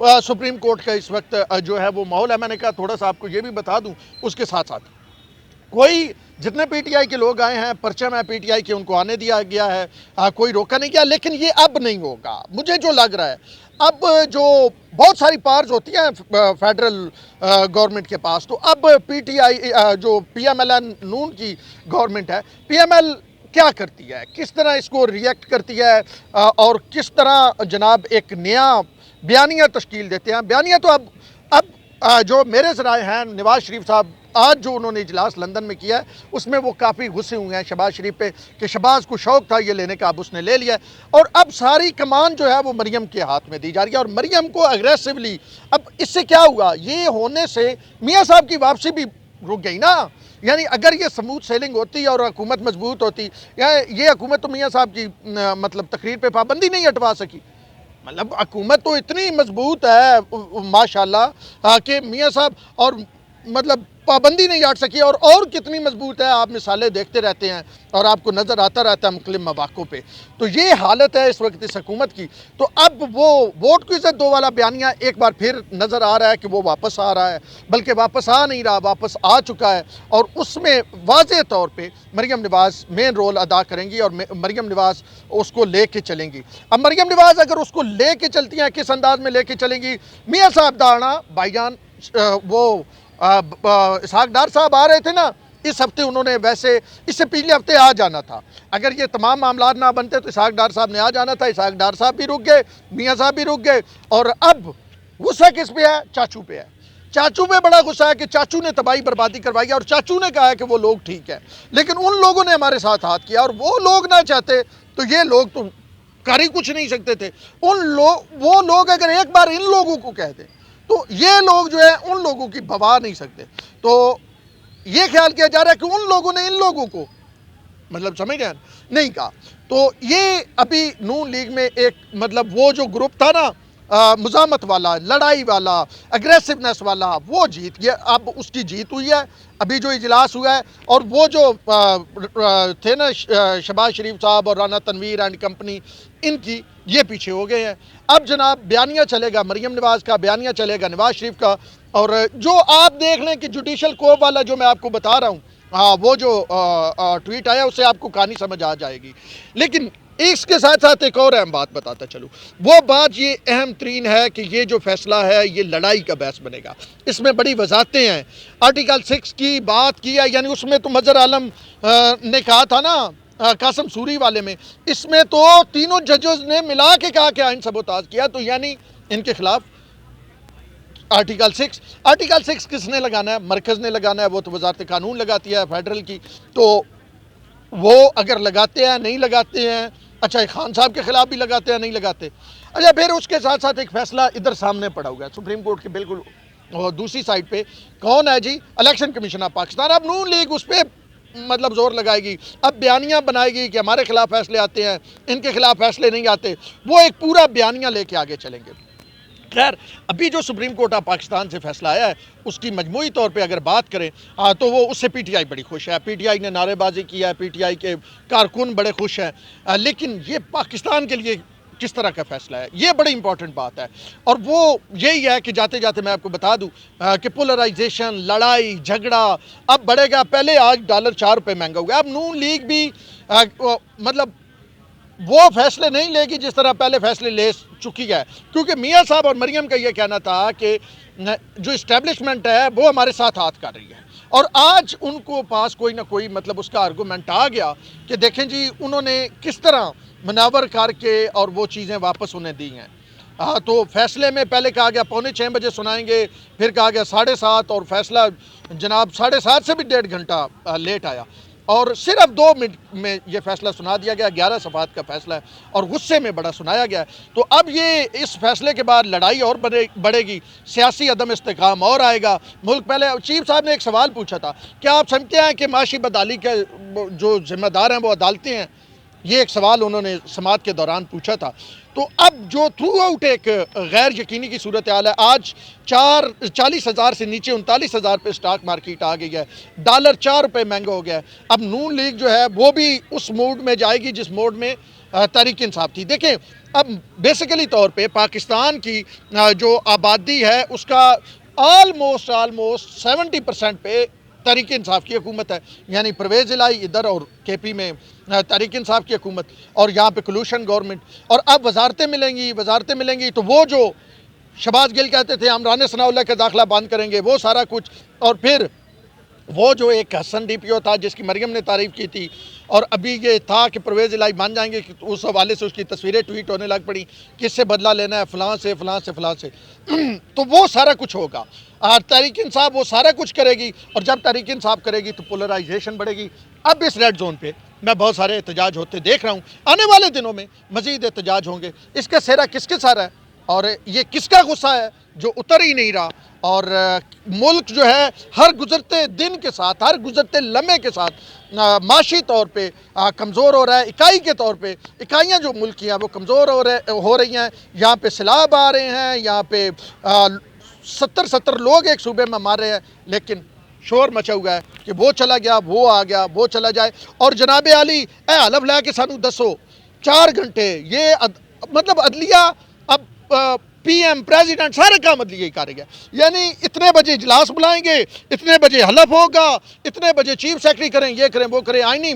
Supreme court کا اس وقت جو ہے وہ ماحول ہے. میں نے کہا تھوڑا سا آپ کو یہ بھی بتا دوں اس کے ساتھ ساتھ کوئی جتنے پی ٹی آئی کے لوگ آئے ہیں پرچم ہے پی ٹی آئی کے ان کو آنے دیا گیا ہے, کوئی روکا نہیں گیا, لیکن یہ اب نہیں ہوگا. مجھے جو لگ رہا ہے اب جو بہت ساری پارز ہوتی ہیں فیڈرل گورنمنٹ کے پاس, تو اب پی ٹی آئی جو پی ایم ایل این نون کی گورنمنٹ ہے, پی ایم ایل کیا کرتی ہے, کس طرح اس کو ریئیکٹ کرتی ہے اور کس طرح جناب ایک نیا بیانیہ تشکیل دیتے ہیں. بیانیہ تو اب جو میرے ذرائع ہیں نواز شریف صاحب آج جو انہوں نے اجلاس لندن میں کیا ہے اس میں وہ کافی غصے ہوئے ہیں شہباز شریف پہ کہ شہباز کو شوق تھا یہ لینے کا, اب اس نے لے لیا ہے اور اب ساری کمان جو ہے وہ مریم کے ہاتھ میں دی جا رہی ہے. اور مریم کو اگریسولی اب اس سے کیا ہوا, یہ ہونے سے میاں صاحب کی واپسی بھی رک گئی نا. یعنی اگر یہ سموتھ سیلنگ ہوتی اور حکومت مضبوط ہوتی, یا یہ حکومت تو میاں صاحب کی مطلب تقریر پہ پابندی نہیں ہٹوا سکی. مطلب حکومت تو اتنی مضبوط ہے ماشاءاللہ کہ میاں صاحب اور مطلب پابندی نہیں ہٹ سکی, اور کتنی مضبوط ہے آپ مثالیں دیکھتے رہتے ہیں اور آپ کو نظر آتا رہتا ہے مختلف مواقعوں پہ. تو یہ حالت ہے اس وقت اس حکومت کی. تو اب وہ ووٹ کی عزت دو والا بیانیہ ایک بار پھر نظر آ رہا ہے کہ وہ واپس آ رہا ہے, بلکہ واپس آ نہیں رہا, واپس آ چکا ہے. اور اس میں واضح طور پہ مریم نواز مین رول ادا کریں گی اور مریم نواز اس کو لے کے چلیں گی. اب مریم نواز اگر اس کو لے کے چلتی ہیں کس انداز میں لے کے چلیں گی, میاں صاحب دانا بھائی جان وہ اسحاق ڈار صاحب آ رہے تھے نا اس ہفتے, انہوں نے ویسے اس سے پچھلے ہفتے آ جانا تھا. اگر یہ تمام معاملات نہ بنتے تو اسحاق ڈار صاحب نے آ جانا تھا. اسحاق ڈار صاحب بھی رک گئے, میاں صاحب بھی رک گئے, اور اب غصہ کس پہ ہے, چاچو پہ ہے. چاچو پہ بڑا غصہ ہے کہ چاچو نے تباہی بربادی کروائی اور چاچو نے کہا ہے کہ وہ لوگ ٹھیک ہے, لیکن ان لوگوں نے ہمارے ساتھ ہاتھ کیا اور وہ لوگ نہ چاہتے تو یہ لوگ تو کر ہی کچھ نہیں سکتے تھے. وہ لوگ اگر ایک بار ان لوگوں کو کہہ دیں تو یہ لوگ جو ہے ان لوگوں کی بوا نہیں سکتے. تو یہ خیال کیا جا رہا ہے کہ ان لوگوں نے ان لوگوں کو مطلب سمجھ رہے ہیں نہیں کہا. تو یہ ابھی نون لیگ میں ایک مطلب وہ جو گروپ تھا نا مزاحمت والا, لڑائی والا, اگریسونیس والا, وہ جیت گیا. اب اس کی جیت ہوئی ہے ابھی جو اجلاس ہوا ہے. اور وہ جو تھے نا شہباز شریف صاحب اور رانا تنویر اینڈ کمپنی, ان کی یہ پیچھے ہو گئے ہیں. اب جناب بیانیہ چلے گا مریم نواز کا, بیانیہ چلے گا نواز شریف کا. اور جو آپ دیکھ لیں کہ جوڈیشل کوپ والا جو میں آپ کو بتا رہا ہوں, وہ جو ٹویٹ آیا اس سے آپ کو کہانی سمجھ آ جائے گی. لیکن اس کے ساتھ ساتھ ایک اور اہم بات بتاتا چلوں. وہ بات یہ اہم ترین ہے کہ یہ جو فیصلہ ہے یہ لڑائی کا باعث بنے گا. اس میں بڑی وضاحتیں ہیں. آرٹیکل 6 کی بات کی ہے, یعنی اس میں تو مظہر عالم نے کہا تھا نا قاسم سوری والے میں, اس میں تو تینوں ججز نے ملا کے کہا کہ آئین سبوتاژ کیا. تو یعنی ان کے خلاف آرٹیکل 6 کس نے لگانا ہے, مرکز نے لگانا ہے. وہ تو وزارت قانون لگاتی ہے فیڈرل کی. تو وہ اگر لگاتے ہیں نہیں لگاتے ہیں, اچھا خان صاحب کے خلاف بھی لگاتے ہیں نہیں لگاتے. اچھا پھر اس کے ساتھ ساتھ ایک فیصلہ ادھر سامنے پڑا ہوا ہے سپریم کورٹ کے بالکل دوسری سائڈ پہ. کون ہے جی, الیکشن کمیشن آف پاکستان. اب نون لیگ اس پہ مطلب زور لگائے گی, اب بیانیہ بنائے گی کہ ہمارے خلاف فیصلے آتے ہیں, ان کے خلاف فیصلے نہیں آتے. وہ ایک پورا بیانیہ لے کے آگے چلیں گے. خیر ابھی جو سپریم کورٹ آف پاکستان سے فیصلہ آیا ہے اس کی مجموعی طور پہ اگر بات کریں تو وہ اس سے پی ٹی آئی بڑی خوش ہے. پی ٹی آئی نے نعرے بازی کیا ہے, پی ٹی آئی کے کارکن بڑے خوش ہیں. لیکن یہ پاکستان کے لیے کس طرح کا فیصلہ ہے یہ بڑی امپورٹنٹ بات ہے. اور وہ یہی ہے کہ جاتے جاتے میں آپ کو بتا دوں کہ پولرائزیشن, لڑائی جھگڑا اب بڑھے گا. پہلے آج $4 مہنگا ہوا ہے. اب نون لیگ بھی مطلب وہ فیصلے نہیں لے گی جس طرح پہلے فیصلے لے چکی ہے, کیونکہ میاں صاحب اور مریم کا یہ کہنا تھا کہ جو اسٹیبلشمنٹ ہے وہ ہمارے ساتھ ہاتھ کر رہی ہے. اور آج ان کو پاس کوئی نہ کوئی مطلب اس کا آرگومنٹ آ گیا کہ دیکھیں جی انہوں نے کس طرح مناور کر کے اور وہ چیزیں واپس انہیں دی ہیں. تو فیصلے میں پہلے کہا گیا 6:45 بجے سنائیں گے, پھر کہا گیا 7:30, اور فیصلہ جناب 7:30 سے بھی 1.5 گھنٹہ لیٹ آیا. اور صرف 2 منٹ میں یہ فیصلہ سنا دیا گیا. 11 صفحات کا فیصلہ ہے اور غصے میں بڑا سنایا گیا ہے. تو اب یہ اس فیصلے کے بعد لڑائی اور بڑھے گی, سیاسی عدم استحکام اور آئے گا. ملک پہلے چیف صاحب نے ایک سوال پوچھا تھا, کیا آپ سمجھتے ہیں کہ معاشی بدحالی کے جو ذمہ دار ہیں وہ عدالتیں ہیں؟ یہ ایک سوال انہوں نے سماعت کے دوران پوچھا تھا. تو اب جو تھرو آؤٹ ایک غیر یقینی کی صورتحال ہے. آج 40,000 سے نیچے 39,000 پہ سٹاک مارکیٹ آ گئی ہے. ڈالر $4 مہنگا ہو گیا ہے. اب نون لیگ جو ہے وہ بھی اس موڈ میں جائے گی جس موڈ میں تحریک انصاف تھی. دیکھیں اب بیسیکلی طور پہ پاکستان کی جو آبادی ہے اس کا آلموسٹ 70% پہ تحریک انصاف کی حکومت ہے، یعنی پرویز الہی ادھر اور کے پی میں تحریک انصاف کی حکومت، اور یہاں پہ کولوشن گورنمنٹ. اور اب وزارتیں ملیں گی تو وہ جو شہباز گل کہتے تھے ہم رانا ثناء اللہ کا داخلہ بند کریں گے، وہ سارا کچھ. اور پھر وہ جو ایک حسن ڈی پی او تھا جس کی مریم نے تعریف کی تھی، اور ابھی یہ تھا کہ پرویز الہی بن جائیں گے، اس حوالے سے اس کی تصویریں ٹویٹ ہونے لگ پڑی، کس سے بدلہ لینا ہے، فلاں سے تو وہ سارا کچھ ہوگا. اور تحریک انصاف وہ سارا کچھ کرے گی، اور جب تحریک انصاف کرے گی تو پولرائزیشن بڑھے گی. اب اس ریڈ زون پہ میں بہت سارے احتجاج ہوتے دیکھ رہا ہوں، آنے والے دنوں میں مزید احتجاج ہوں گے. اس کا سہرا کس کے ساتھ ہے اور یہ کس کا غصہ ہے جو اتر ہی نہیں رہا؟ اور ملک جو ہے ہر گزرتے دن کے ساتھ، ہر گزرتے لمحے کے ساتھ معاشی طور پہ کمزور ہو رہا ہے. اکائی کے طور پہ اکائیاں جو ملک کی ہیں وہ کمزور ہو رہی ہیں. یہاں پہ سیلاب آ رہے ہیں، یہاں پہ 70 لوگ ایک صوبے میں مار رہے ہیں، لیکن شور مچا ہوا ہے کہ وہ چلا گیا، وہ آ گیا، وہ چلا جائے. اور جناب عالی اے حلف لے کے سانو دسو 4 گھنٹے یہ مطلب عدلیہ اب پی ایم پریزیڈنٹ سارے کام عدلیہ ہی کر گیا. یعنی اتنے بجے اجلاس بلائیں گے، اتنے بجے حلف ہوگا، اتنے بجے چیف سیکرٹری کریں، یہ کریں وہ کریں. آئینی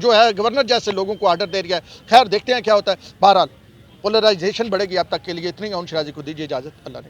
جو ہے گورنر جیسے لوگوں کو آرڈر دے رہا ہے. خیر دیکھتے ہیں کیا ہوتا ہے. بہرحال پولرائزیشن بڑھے گی. اب تک کے لیے اتنی. اون شرازی کو دیجیے اجازت. اللہ نے